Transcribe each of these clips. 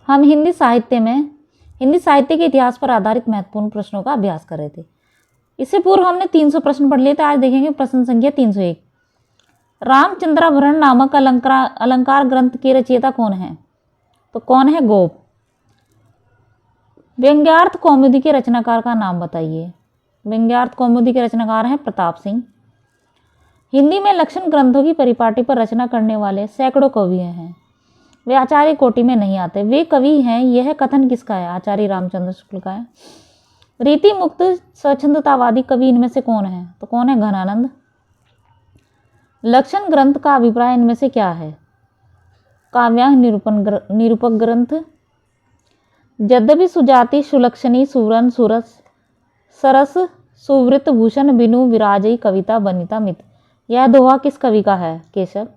हम हिंदी साहित्य के इतिहास पर आधारित महत्वपूर्ण प्रश्नों का अभ्यास कर रहे थे। इससे पूर्व हमने 300 प्रश्न पढ़ लिए थे। आज देखेंगे प्रश्न संख्या 301। रामचंद्राभरण नामक अलंकार ग्रंथ के रचयिता कौन है? तो कौन है? गोप। व्यंग्यार्थ कौमुदी के रचनाकार का नाम बताइए। व्यंग्यार्थ कौमुदी के रचनाकार हैं प्रताप सिंह। हिंदी में लक्षण ग्रंथों की परिपाटी पर रचना करने वाले सैकड़ों कवि हैं। वे आचार्य कोटि में नहीं आते। वे कवि हैं, यह कथन किसका है? आचार्य रामचंद्र शुक्ल का है। रीति मुक्त स्वच्छंदतावादी कवि इनमें से कौन है? तो कौन है? घनानंद। लक्षण ग्रंथ का अभिप्राय इनमें से क्या है? काव्यांग निरूपक ग्रंथ। यद्यपि सुजाति सुलक्षणी सुरन सुरस सरस सुवृत भूषण बिनु विराजई कविता बनिता मित। यह दोहा किस कवि का है? केशव।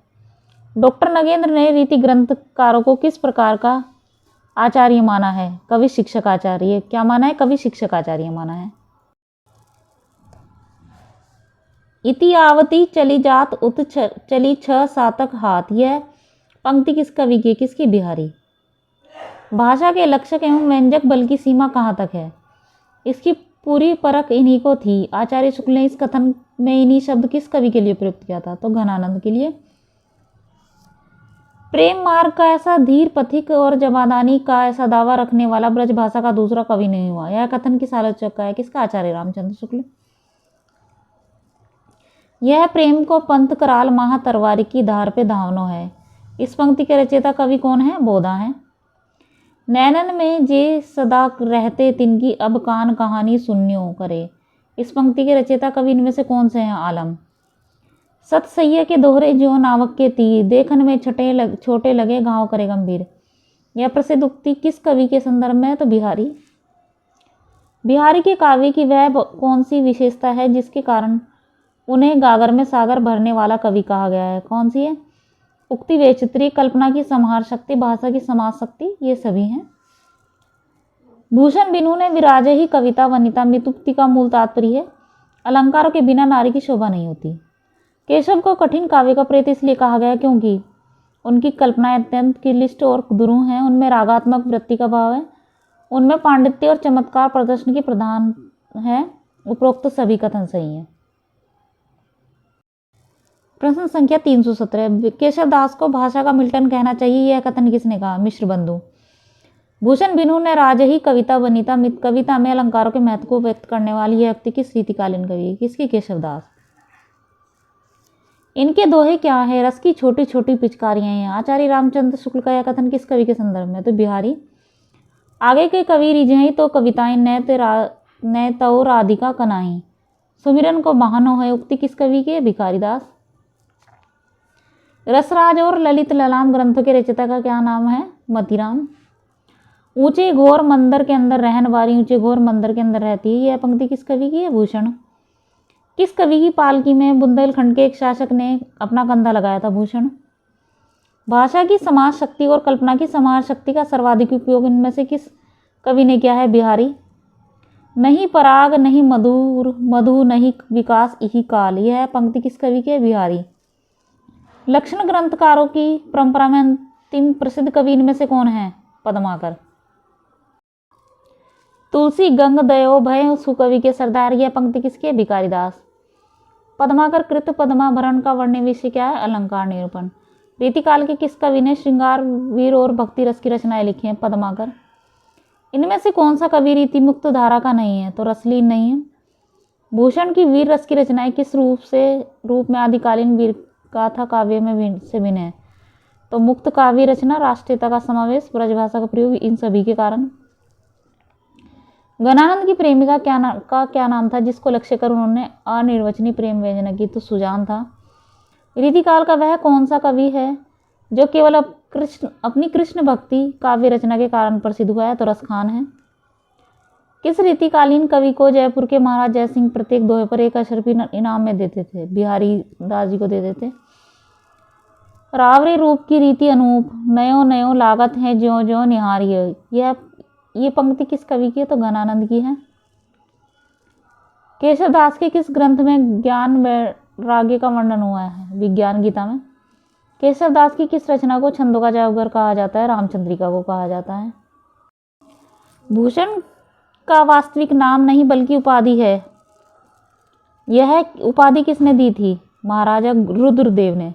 डॉक्टर नगेंद्र ने रीति ग्रंथकारों को किस प्रकार का आचार्य माना है? कवि शिक्षक आचार्य। क्या माना है? कवि शिक्षक आचार्य माना है। इति आवती चली जात उत चली 6 सातक हाथ। यह पंक्ति किस कवि की? किसकी? बिहारी। भाषा के लक्षक एवं व्यंजक बल की सीमा कहाँ तक है? इसकी पूरी परख इन्हीं को थी। आचार्य शुक्ल ने इस कथन में इन्हीं शब्द किस कवि के लिए प्रयुक्त किया था? तो घनानंद के लिए। प्रेम मार्ग का ऐसा धीर पथिक और जमादानी का ऐसा दावा रखने वाला ब्रज भाषा का दूसरा कवि नहीं हुआ। यह कथन किस आलोचक का है? किसका? आचार्य रामचंद्र शुक्ल। यह प्रेम को पंथ कराल महा तरवारी की धार पे धावनो है। इस पंक्ति के रचयिता कवि कौन है? बोधा है। नैनन में जे सदा रहते तिनकी अब कान कहानी सुन्यो करे। इस पंक्ति के रचयिता कवि इनमें से कौन से हैं? आलम। सत सैया के दोहरे जो नावक के तीर देखन में छोटे लगे घाव करे गंभीर। यह प्रसिद्ध उक्ति किस कवि के संदर्भ में है? तो बिहारी। बिहारी के काव्य की वह कौन सी विशेषता है जिसके कारण उन्हें गागर में सागर भरने वाला कवि कहा गया है? कौन सी है? उक्ति वैचित्री, कल्पना की संहार शक्ति, भाषा की समाज शक्ति, ये सभी हैं। भूषण बिनु ने विराजे ही कविता वनिता मित। उक्ति का मूल तात्पर्य है अलंकारों के बिना नारी की शोभा नहीं होती। केशव को कठिन काव्य का प्रेत इसलिए कहा गया क्योंकि उनकी कल्पनाएं अत्यंत क्लिष्ट और दुरूह हैं। उनमें रागात्मक वृत्ति का भाव है। उनमें पांडित्य और चमत्कार प्रदर्शन की प्रधान है। उपरोक्त सभी कथन सही हैं। प्रश्न संख्या 317। केशव दास को भाषा का मिल्टन कहना चाहिए। यह कथन किसने कहा? मिश्र बंधु। भूषण बिनु ने राज ही कविता वनिता मित। कविता में अलंकारों के महत्व को व्यक्त करने वाली यह उक्ति किस रीतिकालीन कवि? किसकी? केशव दास। इनके दोहे क्या है? रस की छोटी छोटी पिचकारियां हैं। आचार्य रामचंद्र शुक्ल का यह कथन किस कवि के संदर्भ में? तो बिहारी। आगे के कवि रिझई तो कविताएं न तो राधिका कनाही सुमिरन को बहानो है। उक्ति किस कवि के? भिखारी दास। रसराज और ललित ललाम ग्रंथों के रचयिता का क्या नाम है? मतीराम। ऊंचे घोर मंदिर के अंदर रहन वाली ऊंचे घोर मंदिर के अंदर रहती है। यह पंक्ति किस कवि की है? भूषण। किस कवि की पालकी में बुंदेलखंड के एक शासक ने अपना कंधा लगाया था? भूषण। भाषा की समाज शक्ति और कल्पना की समाज शक्ति का सर्वाधिक उपयोग इनमें से किस कवि ने किया है? बिहारी। नहीं पराग नहीं मधु नहीं विकास यही काल। यह पंक्ति किस कवि की है? बिहारी। लक्षण ग्रंथकारों की परंपरा में अंतिम प्रसिद्ध कवि इनमें से कौन है? पद्माकर। तुलसी गंग दयो भय सुकवि के सरदार। यह पंक्ति किसकी है? भिखारी दास। पद्माकर कृत पद्माभरण का वर्ण्य विषय क्या है? अलंकार निरूपण। रीतिकाल के किस कवि ने श्रृंगार वीर और भक्ति रस की रचनाएं लिखी हैं? पद्माकर। इनमें से कौन सा कवि रीति मुक्त धारा का नहीं है? तो रसलीन नहीं है। भूषण की वीर रस की रचनाएं किस रूप में आदिकालीन वीर गाथा काव्य में से भिन्न है? तो मुक्त काव्य रचना, राष्ट्रीयता का समावेश, ब्रजभाषा का प्रयोग, इन सभी के कारण। घनानंद की प्रेमिका का क्या नाम था जिसको लक्ष्य कर उन्होंने अनिर्वचनीय प्रेम व्यंजना की? तो सुजान था। रीतिकाल का वह कौन सा कवि है जो केवल अपनी कृष्ण भक्ति काव्य रचना के कारण प्रसिद्ध हुआ है? तो रसखान है। किस रीतिकालीन कवि को जयपुर के महाराज जयसिंह प्रत्येक दोहे पर एक अशर्फी इनाम में देते थे? बिहारी दास जी को देते थे। रावरे रूप की रीति अनूप नयो नयो लागत है ज्यो ज्यो निहारिय। ये पंक्ति किस कवि की है? तो घनानंद की है। केशव दास के किस ग्रंथ में ज्ञान वैराग्य का वर्णन हुआ है? विज्ञान गीता में। केशव दास की किस रचना को छंदों का जादूगर कहा जाता है? रामचंद्रिका को कहा जाता है। भूषण का वास्तविक नाम नहीं बल्कि उपाधि है। यह उपाधि किसने दी थी? महाराजा रुद्रदेव ने।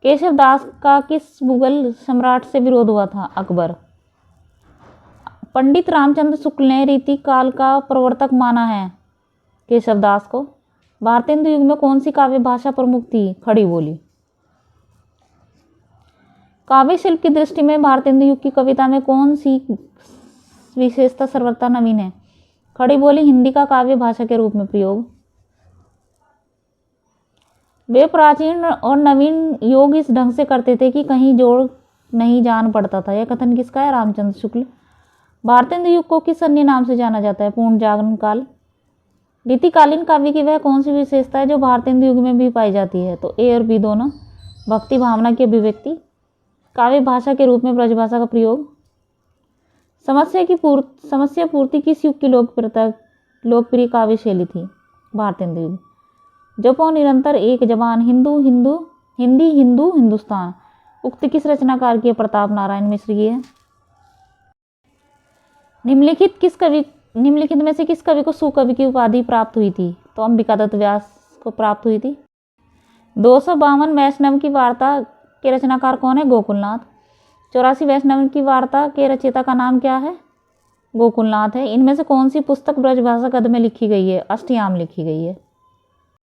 केशव दास का किस मुगल सम्राट से विरोध हुआ था? अकबर। पंडित रामचंद्र शुक्ल ने रीति काल का प्रवर्तक माना है केशव दास को। भारतेंदु युग में कौन सी काव्य भाषा प्रमुख थी? खड़ी बोली। काव्य शिल्प की दृष्टि में भारतेंदु युग की कविता में कौन सी विशेषता सर्वथा नवीन है? खड़ी बोली। हिंदी का काव्य भाषा के रूप में प्रयोग। वे प्राचीन और नवीन योग इस ढंग से करते थे कि कहीं जोड़ नहीं जान पड़ता था। यह कथन किसका है? रामचंद्र शुक्ल। भारतेंदु युग को किस अन्य नाम से जाना जाता है? पूर्ण जागरण काल। रीतिकालीन काव्य की वह कौन सी विशेषता है जो भारतेंदु युग में भी पाई जाती है? तो ए और बी दोनों। भक्ति भावना की अभिव्यक्ति। काव्य भाषा के रूप में ब्रजभाषा का प्रयोग। समस्या पूर्ति किस युग की लोकप्रिय काव्य शैली थी? भारतेंदु युग। जपो निरंतर एक जबान हिंदी हिंदू हिंदुस्तान। उक्त किस रचनाकार की है? प्रताप नारायण मिश्र की है। निम्नलिखित में से किस कवि को सुकवि की उपाधि प्राप्त हुई थी? तो अंबिकादत्त व्यास को प्राप्त हुई थी। 252 वैष्णव की वार्ता के रचनाकार कौन है? गोकुलनाथ। 84 वैष्णव की वार्ता के रचयिता का नाम क्या है? गोकुलनाथ है। इनमें से कौन सी पुस्तक ब्रजभाषा गद्य में लिखी गई है? अष्टयाम लिखी गई है।